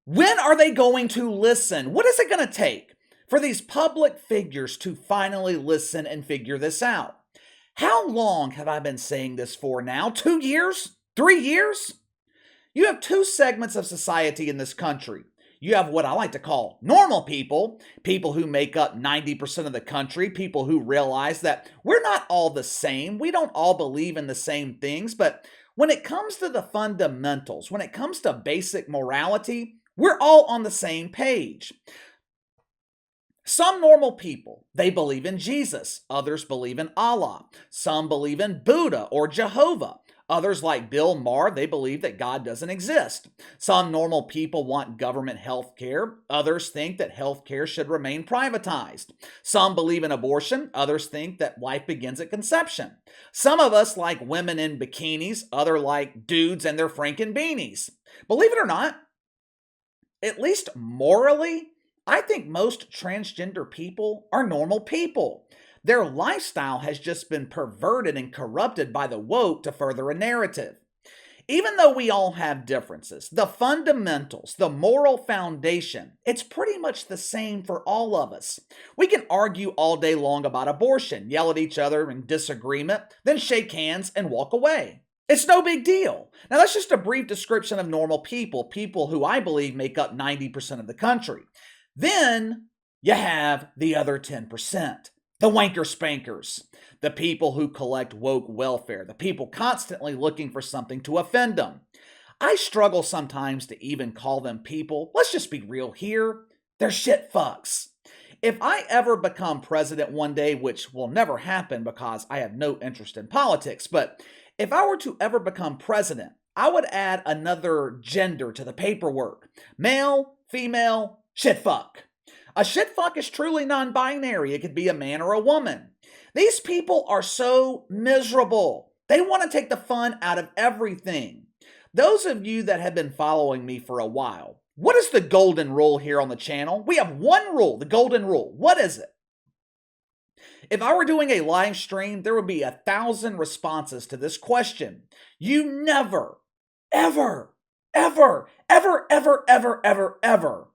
When are they going to listen? What is it going to take for these public figures to finally listen and figure this out? How long have I been saying this for now? 2 years? 3 years? You have two segments of society in this country. You have what I like to call normal people, people who make up 90% of the country, people who realize that we're not all the same. We don't all believe in the same things, but when it comes to the fundamentals, when it comes to basic morality, we're all on the same page. Some normal people, they believe in Jesus. Others believe in Allah. Some believe in Buddha or Jehovah. Others, like Bill Maher, they believe that God doesn't exist. Some normal people want government health care. Others think that health care should remain privatized. Some believe in abortion. Others think that life begins at conception. Some of us like women in bikinis. Others like dudes and their Franken beanies. Believe it or not, at least morally, I think most transgender people are normal people. Their lifestyle has just been perverted and corrupted by the woke to further a narrative. Even though we all have differences, the fundamentals, the moral foundation, it's pretty much the same for all of us. We can argue all day long about abortion, yell at each other in disagreement, then shake hands and walk away. It's no big deal. Now that's just a brief description of normal people, people who I believe make up 90% of the country. Then you have the other 10%. The wanker spankers, the people who collect woke welfare, the people constantly looking for something to offend them. I struggle sometimes to even call them people. Let's just be real here. They're shit fucks. If I ever become president one day, which will never happen because I have no interest in politics, but if I were to ever become president, I would add another gender to the paperwork. Male, female, shit fuck. A shit fuck is truly non-binary. It could be a man or a woman. These people are so miserable. They want to take the fun out of everything. Those of you that have been following me for a while, what is the golden rule here on the channel? We have one rule, the golden rule. What is it? If I were doing a live stream, there would be 1,000 responses to this question. You never, ever, ever, ever, ever, ever, ever, ever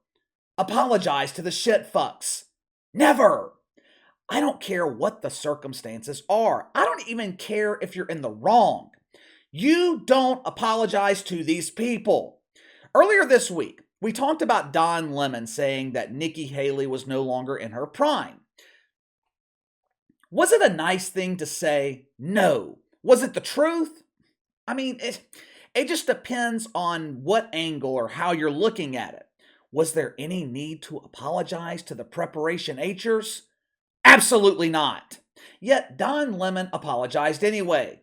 apologize to the shit fucks. Never. I don't care what the circumstances are. I don't even care if you're in the wrong. You don't apologize to these people. Earlier this week, we talked about Don Lemon saying that Nikki Haley was no longer in her prime. Was it a nice thing to say? No. Was it the truth? I mean, it just depends on what angle or how you're looking at it. Was there any need to apologize to the Preparation H'ers? Absolutely not. Yet Don Lemon apologized anyway.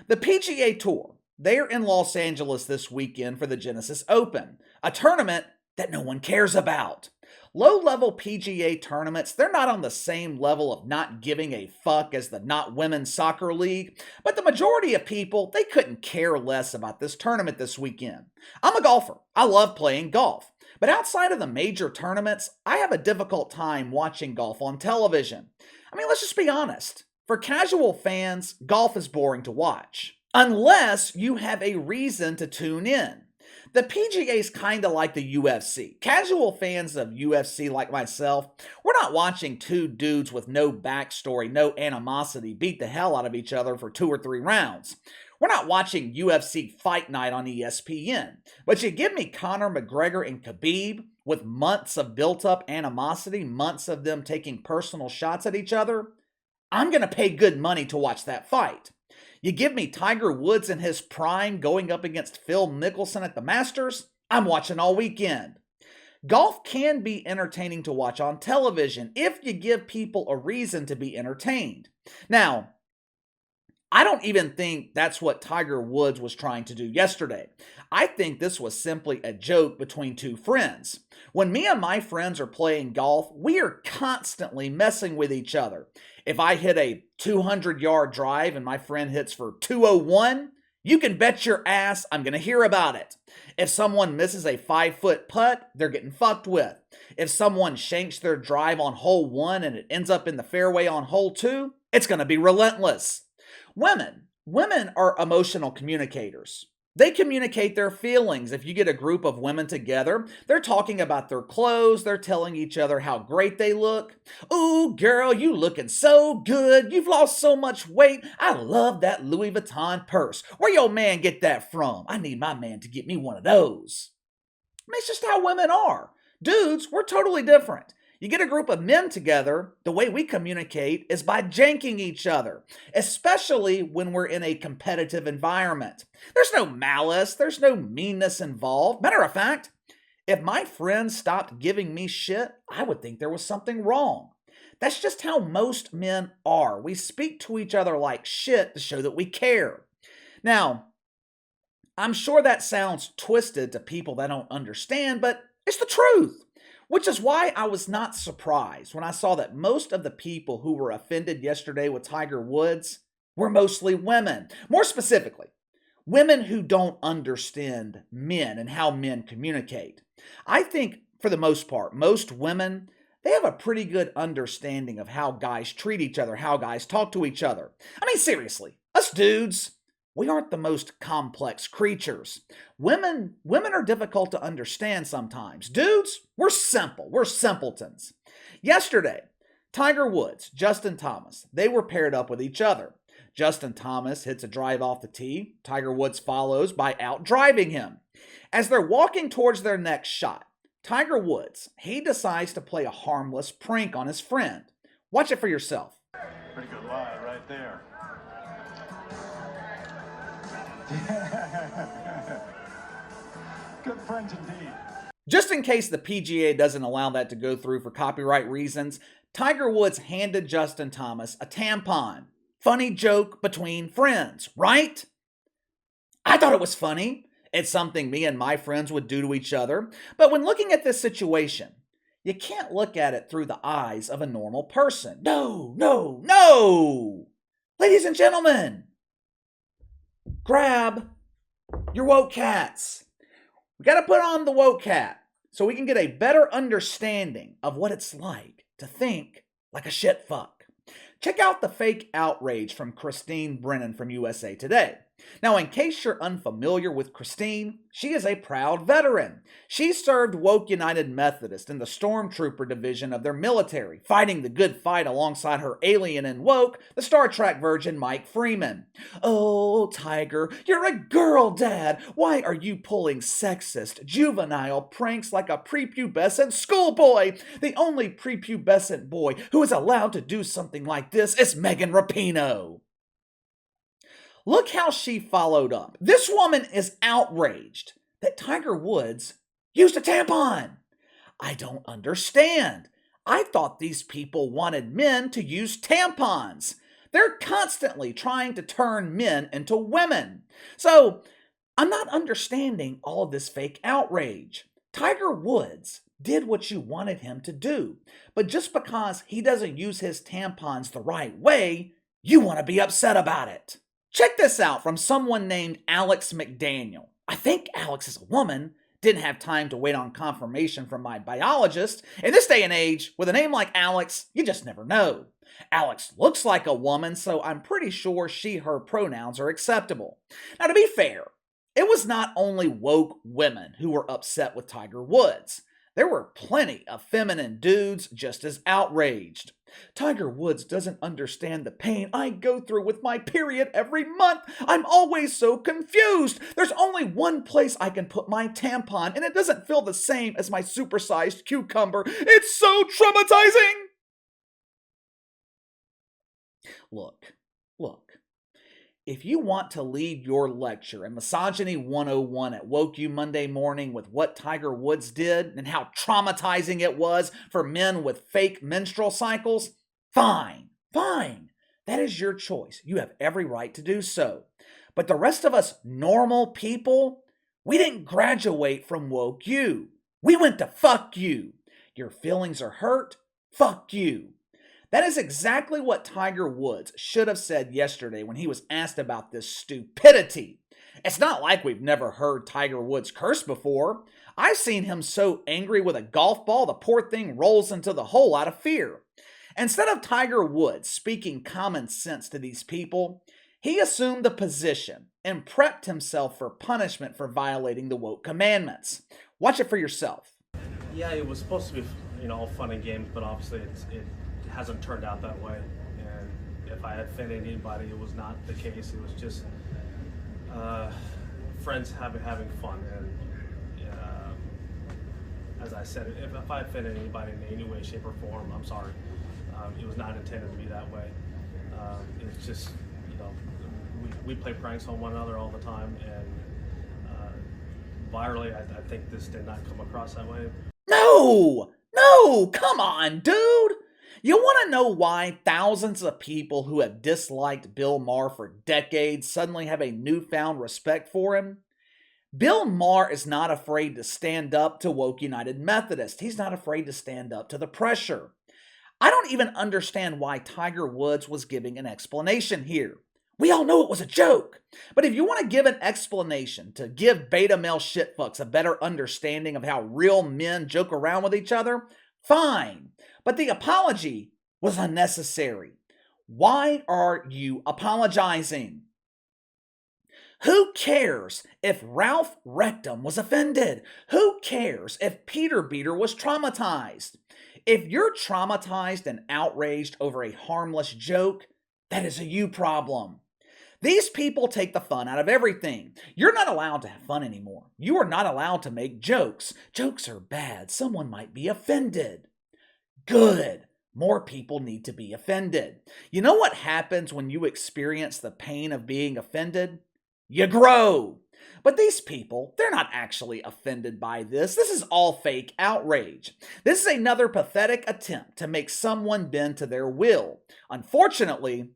The PGA Tour, they're in Los Angeles this weekend for the Genesis Open, a tournament that no one cares about. Low-level PGA tournaments, they're not on the same level of not giving a fuck as the Not Women's Soccer League, but the majority of people, they couldn't care less about this tournament this weekend. I'm a golfer. I love playing golf. But outside of the major tournaments, I have a difficult time watching golf on television. I mean, let's just be honest. For casual fans, golf is boring to watch. Unless you have a reason to tune in. The PGA is kind of like the UFC. Casual fans of UFC like myself, we're not watching two dudes with no backstory, no animosity beat the hell out of each other for 2 or 3 rounds. We're not watching UFC Fight Night on ESPN. But you give me Conor McGregor and Khabib with months of built-up animosity, months of them taking personal shots at each other, I'm going to pay good money to watch that fight. You give me Tiger Woods in his prime going up against Phil Mickelson at the Masters, I'm watching all weekend. Golf can be entertaining to watch on television if you give people a reason to be entertained. Now, I don't even think that's what Tiger Woods was trying to do yesterday. I think this was simply a joke between two friends. When me and my friends are playing golf, we are constantly messing with each other. If I hit a 200-yard drive and my friend hits for 201, you can bet your ass I'm going to hear about it. If someone misses a 5-foot putt, they're getting fucked with. If someone shanks their drive on hole 1 and it ends up in the fairway on hole 2, it's going to be relentless. Women are emotional communicators. They communicate their feelings. If you get a group of women together, they're talking about their clothes, they're telling each other how great they look. Ooh, girl, you looking so good. You've lost so much weight. I love that Louis Vuitton purse. Where your man get that from? I need my man to get me one of those. I mean, it's just how women are. Dudes, we're totally different. You get a group of men together, the way we communicate is by janking each other, especially when we're in a competitive environment. There's no malice, there's no meanness involved. Matter of fact, if my friends stopped giving me shit, I would think there was something wrong. That's just how most men are. We speak to each other like shit to show that we care. Now, I'm sure that sounds twisted to people that don't understand, but it's the truth. Which is why I was not surprised when I saw that most of the people who were offended yesterday with Tiger Woods were mostly women. More specifically, women who don't understand men and how men communicate. I think, for the most part, most women, they have a pretty good understanding of how guys treat each other, how guys talk to each other. I mean, seriously, us dudes, we aren't the most complex creatures. Women are difficult to understand sometimes. Dudes, we're simple. We're simpletons. Yesterday, Tiger Woods, Justin Thomas, they were paired up with each other. Justin Thomas hits a drive off the tee. Tiger Woods follows by out-driving him. As they're walking towards their next shot, Tiger Woods, he decides to play a harmless prank on his friend. Watch it for yourself. Pretty good lie right there. Good friends indeed. Just in case the PGA doesn't allow that to go through for copyright reasons, Tiger Woods handed Justin Thomas a tampon. Funny joke between friends, right? I thought it was funny. It's something me and my friends would do to each other. But when looking at this situation, you can't look at it through the eyes of a normal person. No, no, no! Ladies and gentlemen, grab your woke cats. We got to put on the woke cat so we can get a better understanding of what it's like to think like a shit fuck. Check out the fake outrage from Christine Brennan from USA Today. Now, in case you're unfamiliar with Christine, she is a proud veteran. She served Woke United Methodist in the Stormtrooper division of their military, fighting the good fight alongside her alien and woke, the Star Trek virgin Mike Freeman. Oh, Tiger, you're a girl dad. Why are you pulling sexist, juvenile pranks like a prepubescent schoolboy? The only prepubescent boy who is allowed to do something like this is Megan Rapinoe. Look how she followed up. This woman is outraged that Tiger Woods used a tampon. I don't understand. I thought these people wanted men to use tampons. They're constantly trying to turn men into women. So, I'm not understanding all of this fake outrage. Tiger Woods did what you wanted him to do. But just because he doesn't use his tampons the right way, you want to be upset about it. Check this out from someone named Alex McDaniel. I think Alex is a woman. Didn't have time to wait on confirmation from my biologist. In this day and age, with a name like Alex, you just never know. Alex looks like a woman, so I'm pretty sure she, her pronouns are acceptable. Now, to be fair, it was not only woke women who were upset with Tiger Woods. There were plenty of feminine dudes just as outraged. Tiger Woods doesn't understand the pain I go through with my period every month. I'm always so confused. There's only one place I can put my tampon, and it doesn't feel the same as my supersized cucumber. It's so traumatizing. Look. If you want to lead your lecture in Misogyny 101 at Woke You Monday morning with what Tiger Woods did and how traumatizing it was for men with fake menstrual cycles, fine. That is your choice. You have every right to do so. But the rest of us normal people, we didn't graduate from Woke You. We went to fuck you. Your feelings are hurt? Fuck you. That is exactly what Tiger Woods should have said yesterday when he was asked about this stupidity. It's not like we've never heard Tiger Woods curse before. I've seen him so angry with a golf ball, the poor thing rolls into the hole out of fear. Instead of Tiger Woods speaking common sense to these people, He assumed the position and prepped himself for punishment for violating the woke commandments. Watch it for yourself. Yeah, it was supposed to be, all fun and games, but obviously it hasn't turned out that way. And if I had offended anybody, it was not the case. It was just friends having fun. And as I said, if I offended anybody in any way, shape, or form, I'm sorry. It was not intended to be that way. It's just, we play pranks on one another all the time, and virally, I think this did not come across that way. No, come on, dude. You want to know why thousands of people who have disliked Bill Maher for decades suddenly have a newfound respect for him? Bill Maher is not afraid to stand up to woke United Methodist. He's not afraid to stand up to the pressure. I don't even understand why Tiger Woods was giving an explanation here. We all know it was a joke. But if you want to give an explanation to give beta male shitfucks a better understanding of how real men joke around with each other, fine. But the apology was unnecessary. Why are you apologizing? Who cares if Ralph Rectum was offended? Who cares if Peter Beater was traumatized? If you're traumatized and outraged over a harmless joke, that is a you problem. These people take the fun out of everything. You're not allowed to have fun anymore. You are not allowed to make jokes. Jokes are bad. Someone might be offended. Good. More people need to be offended. You know what happens when you experience the pain of being offended? You grow. But these people, they're not actually offended by this. This is all fake outrage. This is another pathetic attempt to make someone bend to their will. Unfortunately,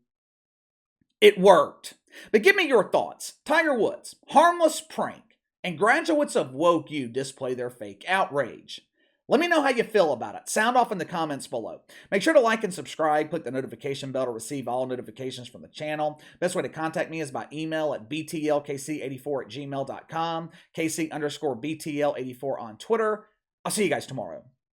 it worked. But give me your thoughts. Tiger Woods, harmless prank, and graduates of woke you display their fake outrage. Let me know how you feel about it. Sound off in the comments below. Make sure to like and subscribe. Click the notification bell to receive all notifications from the channel. Best way to contact me is by email at btlkc84@gmail.com, kc_btl84 on Twitter. I'll see you guys tomorrow.